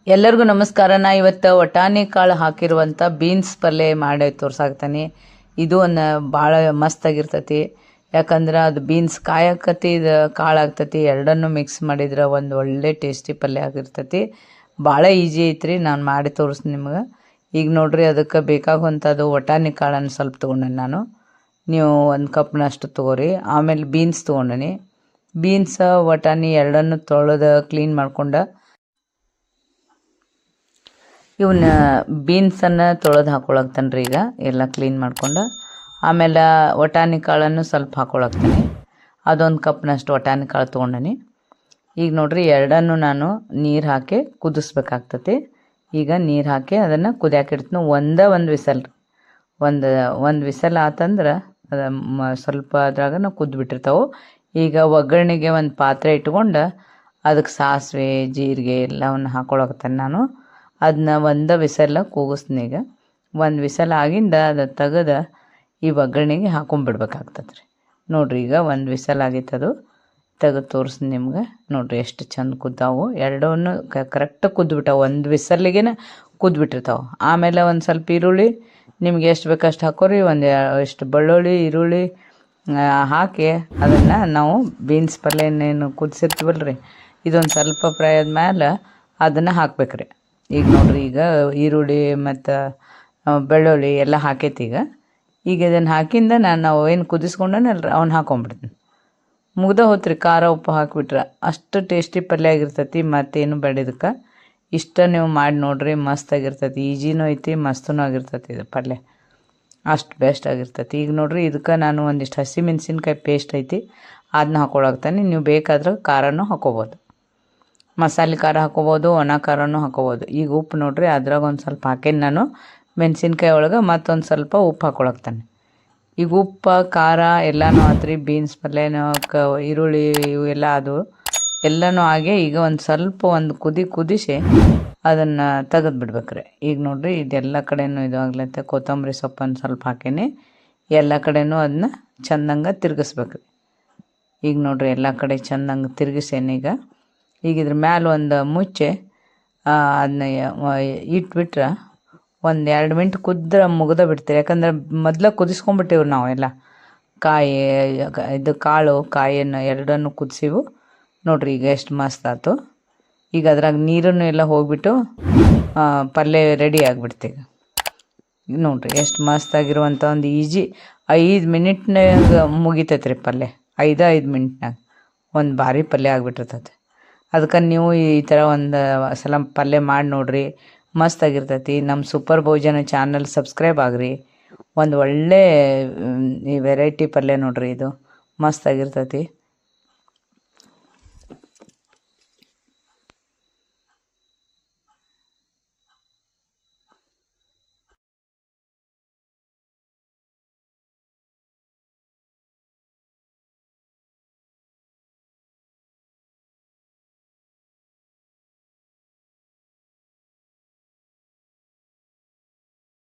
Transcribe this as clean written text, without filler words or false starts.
ಎಲ್ಲರಿಗೂ ನಮಸ್ಕಾರ. ನಾ ಇವತ್ತು ವಟಾಣಿ ಕಾಳು ಹಾಕಿರುವಂಥ ಬೀನ್ಸ್ ಪಲ್ಯ ಮಾಡಿ ತೋರ್ಸಾಕ್ತಾನೆ. ಇದು ಒಂದು ಭಾಳ ಮಸ್ತಾಗಿರ್ತೈತಿ. ಯಾಕಂದ್ರೆ ಅದು ಬೀನ್ಸ್ ಕಾಯಕತಿ, ಇದು ಕಾಳು ಆಗ್ತೈತಿ. ಎರಡನ್ನೂ ಮಿಕ್ಸ್ ಮಾಡಿದ್ರೆ ಒಂದು ಒಳ್ಳೆ ಟೇಸ್ಟಿ ಪಲ್ಯ ಆಗಿರ್ತೈತಿ. ಭಾಳ ಈಜಿ ಐತ್ರಿ. ನಾನು ಮಾಡಿ ತೋರಿಸ್ತೀನಿ ನಿಮ್ಗೆ. ಈಗ ನೋಡ್ರಿ, ಅದಕ್ಕೆ ಬೇಕಾಗುವಂಥದ್ದು ವಟಾಣಿ ಕಾಳನ್ನು ಸ್ವಲ್ಪ ತೊಗೊಂಡೇನಿ ನಾನು. ನೀವು ಒಂದು ಕಪ್ನಷ್ಟು ತೊಗೋರಿ. ಆಮೇಲೆ ಬೀನ್ಸ್ ತೊಗೊಂಡೇನಿ. ಬೀನ್ಸ್ ವಟಾಣಿ ಎರಡನ್ನು ತೊಳೆದು ಕ್ಲೀನ್ ಮಾಡ್ಕೊಂಡು ಇವನ್ನ ಬೀನ್ಸನ್ನು ತೊಳೆದು ಹಾಕೊಳಕ್ತಾನೆ ರೀ. ಈಗ ಎಲ್ಲ ಕ್ಲೀನ್ ಮಾಡ್ಕೊಂಡು ಆಮೇಲೆ ವಟಾಣಿ ಕಾಳನ್ನು ಸ್ವಲ್ಪ ಹಾಕೊಳಕ್ತಾನೆ. ಅದೊಂದು ಕಪ್ನಷ್ಟು ವಟಾಣಿ ಕಾಳು ತೊಗೊಂಡೇನಿ. ಈಗ ನೋಡ್ರಿ, ಎರಡನ್ನು ನಾನು ನೀರು ಹಾಕಿ ಕುದಿಸ್ಬೇಕಾಗ್ತತಿ. ಈಗ ನೀರು ಹಾಕಿ ಅದನ್ನು ಕುದಿಯಾಕಿಡ್ತೀನಿ. ಒಂದು ವಿಸಲ್ ಒಂದು ವಿಸಲ್ ಆತಂದ್ರೆ ಅದು ಸ್ವಲ್ಪ ಅದ್ರಾಗ ಕುದ್ಬಿಟ್ಟಿರ್ತಾವೆ. ಈಗ ಒಗ್ಗರಣೆಗೆ ಒಂದು ಪಾತ್ರೆ ಇಟ್ಕೊಂಡು ಅದಕ್ಕೆ ಸಾಸಿವೆ ಜೀರಿಗೆ ಎಲ್ಲವನ್ನು ಹಾಕೊಳಕ್ತಾನೆ ನಾನು. ಅದನ್ನ ಒಂದು ವಿಸಲ್ ಕೂಗಿಸ್ತೀನಿ. ಈಗ ಒಂದು ವಿಸಲ್ ಆಗಿಂದ ಅದು ತೆಗೆದು ಈ ಒಗ್ಗರಣೆಗೆ ಹಾಕೊಂಡ್ಬಿಡ್ಬೇಕಾಗ್ತದೆ ರೀ. ನೋಡಿರಿ, ಈಗ ಒಂದು ವಿಸಲ್ ಆಗಿತ್ತದು. ತೆಗೆದು ತೋರಿಸ್ತೀನಿ ನಿಮ್ಗೆ. ನೋಡಿರಿ ಎಷ್ಟು ಚಂದ ಕುದ್ದಾವು. ಎರಡೂ ಕರೆಕ್ಟಾಗಿ ಕುದ್ಬಿಟ್ಟಾವೆ. ಒಂದು ವಿಸಲ್ಲಿಗೆ ಕುದ್ಬಿಟ್ಟಿರ್ತಾವೆ. ಆಮೇಲೆ ಒಂದು ಸ್ವಲ್ಪ ಈರುಳ್ಳಿ ನಿಮ್ಗೆ ಎಷ್ಟು ಬೇಕಷ್ಟು ಹಾಕೋರಿ. ಎಷ್ಟು ಬೆಳ್ಳುಳ್ಳಿ ಈರುಳ್ಳಿ ಹಾಕಿ ಅದನ್ನು ನಾವು ಬೀನ್ಸ್ ಪಲ್ಯನೇನು ಕುದಿಸಿರ್ತೀವಲ್ಲ ರೀ, ಇದೊಂದು ಸ್ವಲ್ಪ ಫ್ರೈ ಆದ್ಮೇಲೆ ಅದನ್ನು ಹಾಕ್ಬೇಕ್ರಿ. ಈಗ ನೋಡ್ರಿ, ಈಗ ಈರುಳ್ಳಿ ಮತ್ತು ಬೆಳ್ಳುಳ್ಳಿ ಎಲ್ಲ ಹಾಕೈತಿ. ಈಗ ಇದನ್ನು ಹಾಕಿಂದ ನಾವು ಏನು ಕುದಿಸ್ಕೊಂಡನಲ್ಲ ರೀ, ಅವ್ನು ಹಾಕೊಂಡ್ಬಿಡ್ತೀನಿ. ಮುಗ್ದ ಹೋತ್ರಿ. ಖಾರ ಉಪ್ಪು ಹಾಕಿಬಿಟ್ರೆ ಅಷ್ಟು ಟೇಸ್ಟಿ ಪಲ್ಯ ಆಗಿರ್ತೈತಿ. ಮತ್ತೇನು ಬೇಡ ಇದಕ್ಕೆ. ಇಷ್ಟ ನೀವು ಮಾಡಿ ನೋಡ್ರಿ, ಮಸ್ತಾಗಿರ್ತೈತಿ. ಈಜಿನೂ ಐತಿ, ಮಸ್ತೂ ಆಗಿರ್ತೈತಿ. ಇದು ಪಲ್ಯ ಅಷ್ಟು ಬೆಸ್ಟ್ ಆಗಿರ್ತೈತಿ. ಈಗ ನೋಡ್ರಿ, ಇದಕ್ಕೆ ನಾನು ಒಂದಿಷ್ಟು ಹಸಿಮೆಣ್ಸಿನ್ಕಾಯಿ ಪೇಸ್ಟ್ ಐತಿ, ಅದನ್ನ ಹಾಕೊಳಕ್ತಾನೆ. ನೀವು ಬೇಕಾದ್ರೆ ಖಾರನೂ ಹಾಕೋಬೋದು. ಮಸಾಲೆ ಖಾರ ಹಾಕೋಬೋದು, ಒಣ ಖಾರನೂ ಹಾಕೋಬೋದು. ಈಗ ಉಪ್ಪು ನೋಡ್ರಿ, ಅದ್ರಾಗ ಒಂದು ಸ್ವಲ್ಪ ಹಾಕೇನಿ ನಾನು. ಮೆಣಸಿನ್ಕಾಯಿ ಒಳಗೆ ಮತ್ತೊಂದು ಸ್ವಲ್ಪ ಉಪ್ಪು ಹಾಕೊಳಕ್ತಾನೆ. ಈಗ ಉಪ್ಪು ಖಾರ ಎಲ್ಲನೂ ಆತ್ರಿ. ಬೀನ್ಸ್ ಪಲ್ಯನೂ ಈರುಳ್ಳಿ ಇವೆಲ್ಲ ಅದು ಎಲ್ಲನೂ ಆಗಿ ಈಗ ಒಂದು ಕುದಿಸಿ ಅದನ್ನು ತೆಗೆದು ಬಿಡ್ಬೇಕ್ರಿ. ಈಗ ನೋಡ್ರಿ, ಇದೆಲ್ಲ ಕಡೆನೂ ಇದು ಆಗ್ಲತ್ತೆ. ಕೊತ್ತಂಬರಿ ಸೊಪ್ಪನ್ನು ಸ್ವಲ್ಪ ಹಾಕೀನಿ. ಎಲ್ಲ ಕಡೆನೂ ಅದನ್ನ ಚೆಂದಂಗೆ ತಿರ್ಗಿಸ್ಬೇಕ್ರಿ. ಈಗ ನೋಡ್ರಿ, ಎಲ್ಲ ಕಡೆ ಚೆಂದಂಗೆ ತಿರ್ಗಿಸೇನಿ. ಈಗ ಇದ್ರ ಮ್ಯಾಲೆ ಒಂದು ಮುಚ್ಚೆ ಅದನ್ನ ಇಟ್ಬಿಟ್ರೆ 1-2 ಮಿನಿಟ್ ಕುದ್ರೆ ಮುಗ್ದ ಬಿಡ್ತೀರಿ. ಯಾಕಂದ್ರೆ ಮೊದಲ ಕುದಿಸ್ಕೊಂಡ್ಬಿಟ್ಟಿವ್ರಿ ನಾವು ಎಲ್ಲ ಕಾಳು ಕಾಯಿಯನ್ನು ಎರಡನ್ನು ಕುದಿಸಿವು. ನೋಡ್ರಿ, ಈಗ ಎಷ್ಟು ಮಸ್ತ್ ಆಯ್ತು. ಈಗ ಅದ್ರಾಗ ನೀರನ್ನು ಎಲ್ಲ ಹೋಗ್ಬಿಟ್ಟು ಪಲ್ಯ ರೆಡಿ ಆಗಿಬಿಡ್ತೀವಿ. ನೋಡ್ರಿ, ಎಷ್ಟು ಮಸ್ತಾಗಿರುವಂಥ ಒಂದು ಈಜಿ 5 ಮಿನಿಟ್ನಾಗ ಮುಗಿತೈತೆ ರೀ ಪಲ್ಯ. 5 ಮಿನಿಟ್ನಾಗ ಒಂದು ಭಾರಿ ಪಲ್ಯ ಆಗಿಬಿಟ್ಟಿರ್ತೈತೆ. ಅದಕ್ಕೆ ನೀವು ಈ ಥರ ಒಂದು ಸಲ ಪಲ್ಯ ಮಾಡಿ ನೋಡ್ರಿ, ಮಸ್ತಾಗಿರ್ತೈತಿ. ನಮ್ಮ ಸೂಪರ್ ಭೋಜನ ಚಾನಲ್ ಸಬ್ಸ್ಕ್ರೈಬ್ ಆಗ್ರಿ. ಒಂದು ಒಳ್ಳೆ ವೆರೈಟಿ ಪಲ್ಯ ನೋಡ್ರಿ, ಇದು ಮಸ್ತಾಗಿರ್ತೈತಿ.